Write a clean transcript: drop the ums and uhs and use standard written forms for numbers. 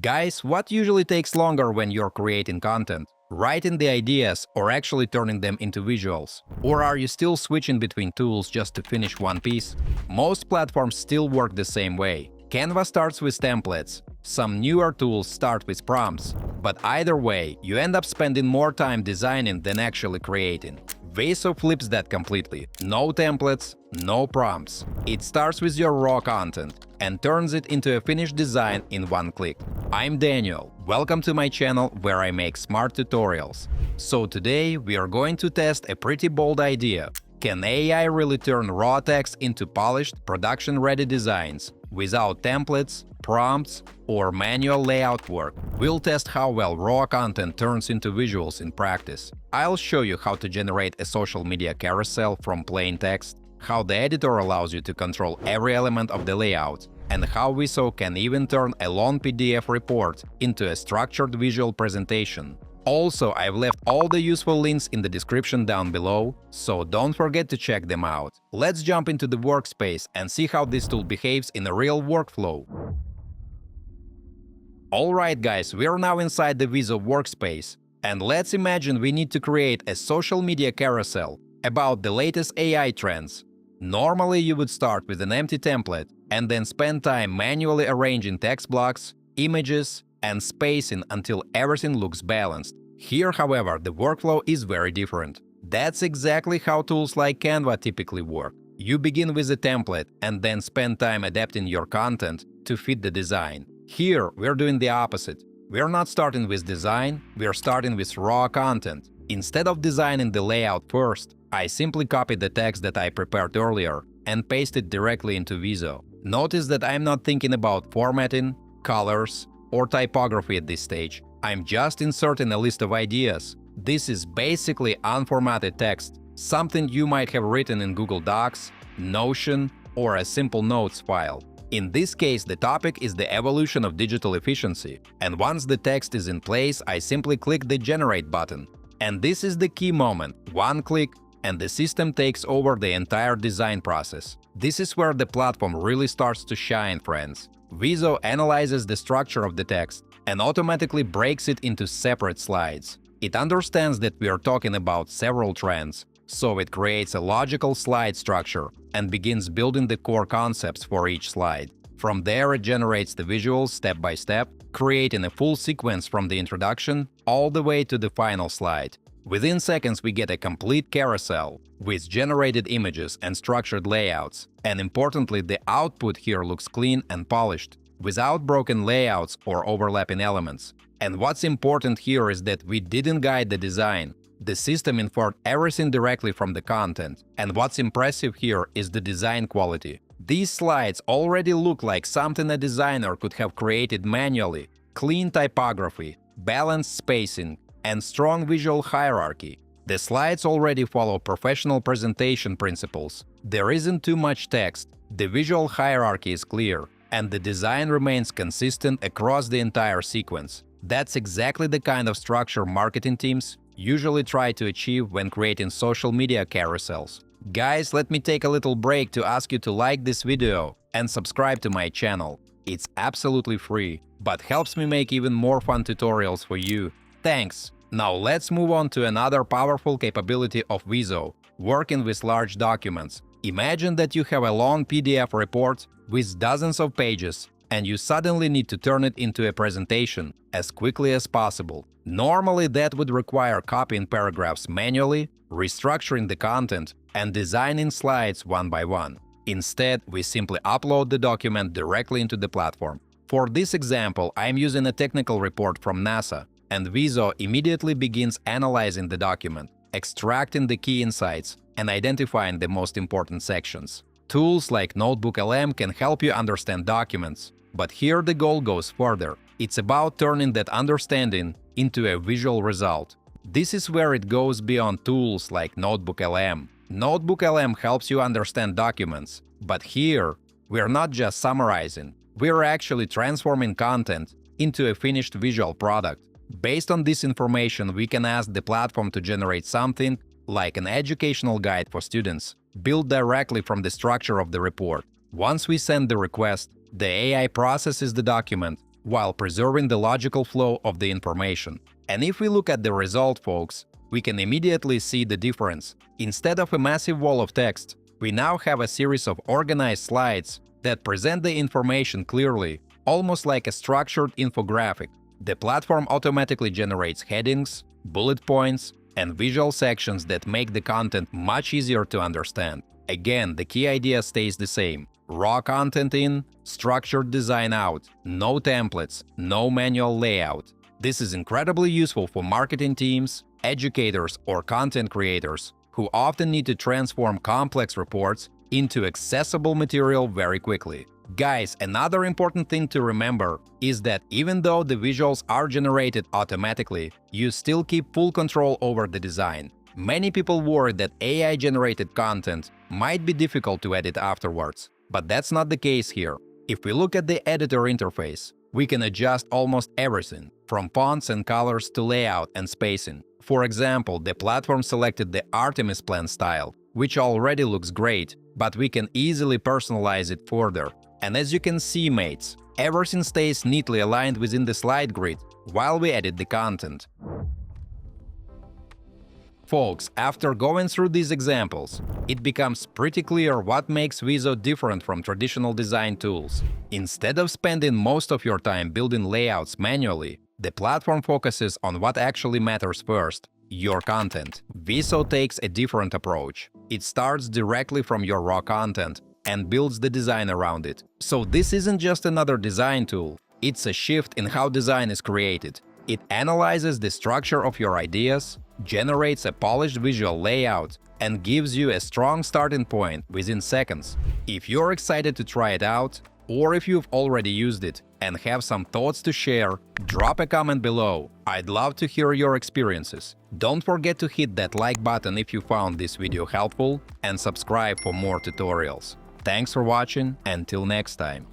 Guys, what usually takes longer when you're creating content? Writing the ideas or actually turning them into visuals? Or are you still switching between tools just to finish one piece? Most platforms still work the same way. Canva starts with templates. Some newer tools start with prompts. But either way, you end up spending more time designing than actually creating. Veeso flips that completely. No templates, no prompts. It starts with your raw content and turns it into a finished design in one click. I'm Daniel. Welcome to my channel where I make smart tutorials. So today we are going to test a pretty bold idea. Can AI really turn raw text into polished, production-ready designs without templates, prompts, or manual layout work? We'll test how well raw content turns into visuals in practice. I'll show you how to generate a social media carousel from plain text, how the editor allows you to control every element of the layout, and how Veeso can even turn a long PDF report into a structured visual presentation. Also, I've left all the useful links in the description down below, so don't forget to check them out. Let's jump into the workspace and see how this tool behaves in a real workflow. Alright guys, we're now inside the Veeso workspace, and let's imagine we need to create a social media carousel about the latest AI trends. Normally you would start with an empty template and then spend time manually arranging text blocks, images, and spacing until everything looks balanced. Here, however, the workflow is very different. That's exactly how tools like Canva typically work. You begin with a template and then spend time adapting your content to fit the design. Here, we're doing the opposite. We're not starting with design, we're starting with raw content. Instead of designing the layout first, I simply copied the text that I prepared earlier and pasted directly into Veeso. Notice that I'm not thinking about formatting, colors, or typography at this stage. I'm just inserting a list of ideas. This is basically unformatted text, something you might have written in Google Docs, Notion, or a simple notes file. In this case, the topic is the evolution of digital efficiency, and once the text is in place, I simply click the Generate button. And this is the key moment. One click, and the system takes over the entire design process. This is where the platform really starts to shine, friends. Veeso analyzes the structure of the text and automatically breaks it into separate slides. It understands that we are talking about several trends, so it creates a logical slide structure and begins building the core concepts for each slide. From there, it generates the visuals step by step, creating a full sequence from the introduction all the way to the final slide. Within seconds, we get a complete carousel with generated images and structured layouts. And importantly, the output here looks clean and polished, without broken layouts or overlapping elements. And what's important here is that we didn't guide the design. The system inferred everything directly from the content. And what's impressive here is the design quality. These slides already look like something a designer could have created manually. Clean typography, balanced spacing, and strong visual hierarchy. The slides already follow professional presentation principles. There isn't too much text, the visual hierarchy is clear, and the design remains consistent across the entire sequence. That's exactly the kind of structure marketing teams usually try to achieve when creating social media carousels. Guys, let me take a little break to ask you to like this video and subscribe to my channel. It's absolutely free, but helps me make even more fun tutorials for you. Thanks! Now let's move on to another powerful capability of Veeso, working with large documents. Imagine that you have a long PDF report with dozens of pages, and you suddenly need to turn it into a presentation as quickly as possible. Normally that would require copying paragraphs manually, restructuring the content, and designing slides one by one. Instead, we simply upload the document directly into the platform. For this example, I'm using a technical report from NASA, and Veeso immediately begins analyzing the document, extracting the key insights, and identifying the most important sections. Tools like NotebookLM can help you understand documents, but here the goal goes further. It's about turning that understanding into a visual result. This is where it goes beyond tools like NotebookLM. NotebookLM helps you understand documents, but here we're not just summarizing, we're actually transforming content into a finished visual product. Based on this information, we can ask the platform to generate something like an educational guide for students, built directly from the structure of the report. Once we send the request, the AI processes the document while preserving the logical flow of the information. And if we look at the result, folks, we can immediately see the difference. Instead of a massive wall of text, we now have a series of organized slides that present the information clearly, almost like a structured infographic. The platform automatically generates headings, bullet points, and visual sections that make the content much easier to understand. Again, the key idea stays the same. Raw content in, structured design out, no templates, no manual layout. This is incredibly useful for marketing teams, educators, or content creators who often need to transform complex reports into accessible material very quickly. Guys, another important thing to remember is that even though the visuals are generated automatically, you still keep full control over the design. Many people worry that AI-generated content might be difficult to edit afterwards, but that's not the case here. If we look at the editor interface, we can adjust almost everything, from fonts and colors to layout and spacing. For example, the platform selected the Artemis plan style, which already looks great, but we can easily personalize it further. And as you can see, mates, everything stays neatly aligned within the slide grid while we edit the content. Folks, after going through these examples, it becomes pretty clear what makes Veeso different from traditional design tools. Instead of spending most of your time building layouts manually, the platform focuses on what actually matters first: your content. Veeso takes a different approach. It starts directly from your raw content and builds the design around it. So this isn't just another design tool, it's a shift in how design is created. It analyzes the structure of your ideas, generates a polished visual layout, and gives you a strong starting point within seconds. If you're excited to try it out, or if you've already used it and have some thoughts to share, drop a comment below. I'd love to hear your experiences. Don't forget to hit that like button if you found this video helpful, and subscribe for more tutorials. Thanks for watching, until next time.